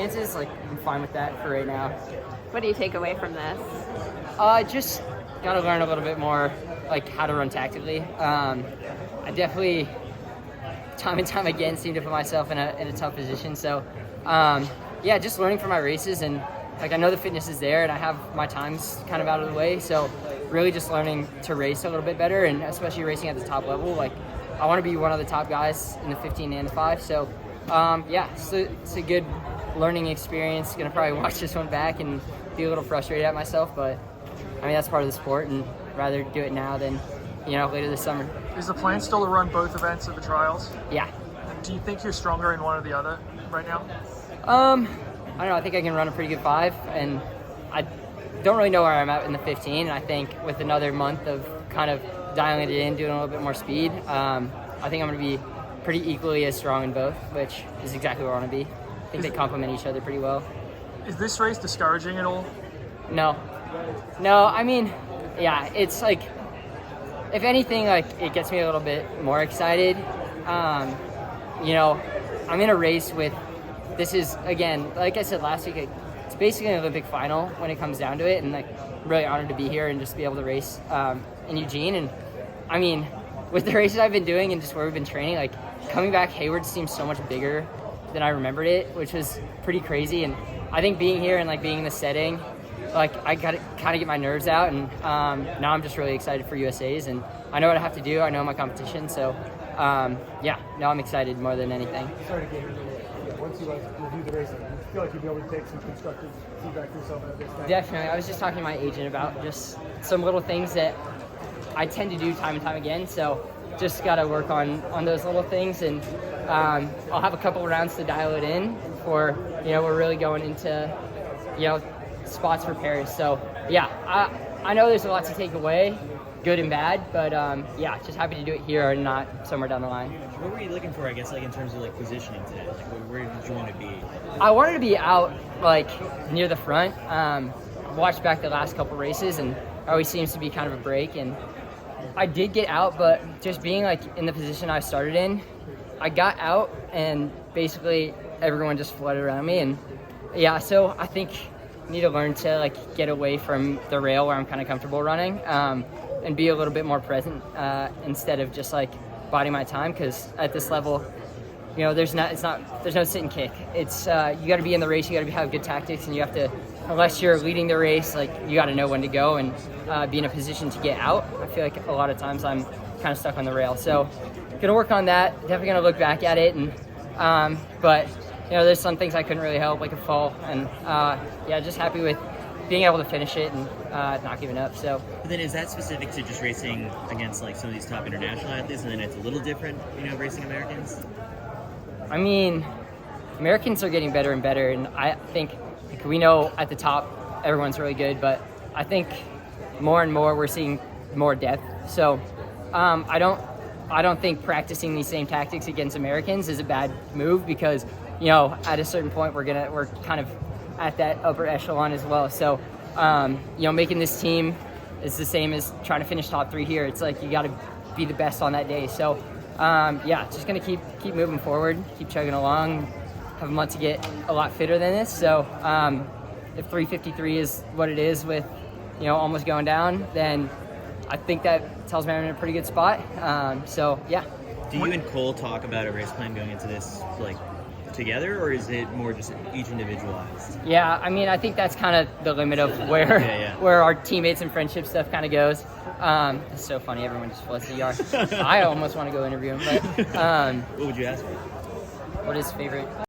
Chances, like, I'm fine with that for right now. What do you take away from this? Just gotta learn a little bit more, like, how to run tactically. I definitely, time and time again, seem to put myself in a tough position. So, yeah, just learning from my races, and like I know the fitness is there, and I have my times kind of out of the way. So, really just learning to race a little bit better, and especially racing at the top level. Like, I want to be one of the top guys in the 15 and the 5. So, yeah, it's a good learning experience. Gonna probably watch this one back and be a little frustrated at myself, but I mean that's part of the sport, and rather do it now than later this summer. Is the plan still to run both events at the trials? Yeah. And do you think you're stronger in one or the other right now? I don't know. I think I can run a pretty good 5, and I don't really know where I'm at in the 15. And I think with another month of kind of dialing it in, doing a little bit more speed, I think I'm going to be pretty equally as strong in both, which is exactly where I want to be. I think they complement each other pretty well. Is this race discouraging at all? No, I mean, yeah, it's like, if anything, like, it gets me a little bit more excited. I'm in a race with, this is, again, like I said last week, it's basically an Olympic final when it comes down to it, and like, I'm really honored to be here and just be able to race in Eugene. And I mean, with the races I've been doing and just where we've been training, like, coming back Hayward seems so much bigger than I remembered it, which was pretty crazy. And I think being here and like being in the setting, like, I got to kind of get my nerves out, and now I'm just really excited for USA's, and I know what I have to do. I know my competition, so yeah, no, I'm excited more than anything. Sorry to get into it. Once you review the race, do you feel like you'll be able to take some constructive feedback for yourself at this time? Definitely. I was just talking to my agent about just some little things that I tend to do time and time again, so just got to work on those little things, and I'll have a couple rounds to dial it in before we're really going into spots for Paris. So yeah, I know there's a lot to take away, good and bad, but yeah, just happy to do it here and not somewhere down the line. What were you looking for, I guess, like in terms of like positioning today? Like where did you want to be? I wanted to be out like near the front. Watched back the last couple races, and always seems to be kind of a break, and I did get out, but just being like in the position I started in, I got out and basically everyone just flooded around me, and yeah, so I think I need to learn to like get away from the rail where I'm kind of comfortable running, and be a little bit more present instead of just like biding my time, because at this level, there's no sit and kick. It's you got to be in the race, you got to have good tactics, and you have to, unless you're leading the race, like, you got to know when to go and be in a position to get out. I feel like a lot of times I'm kind of stuck on the rail, so gonna work on that. Definitely gonna look back at it, and but there's some things I couldn't really help, like a fall, and yeah, just happy with being able to finish it and not giving up. So. But then is that specific to just racing against like some of these top international athletes, and then it's a little different, racing Americans? I mean, Americans are getting better and better, and I think we know at the top everyone's really good, but I think more and more we're seeing more depth. So I don't think practicing these same tactics against Americans is a bad move, because at a certain point we're kind of at that upper echelon as well. So making this team is the same as trying to finish top 3 here. It's like you got to be the best on that day. So yeah, just gonna keep moving forward, keep chugging along, have a month to get a lot fitter than this. So if 3:53 is what it is with almost going down, then I think that tells me I'm in a pretty good spot. So yeah. Do you and Cole talk about a race plan going into this like together, or is it more just each individualized? Yeah, I mean, I think that's kind of the limit of where where our teammates and friendship stuff kind of goes. It's so funny, everyone just floats the yard. I almost want to go interview him, but what would you ask for? What his favorite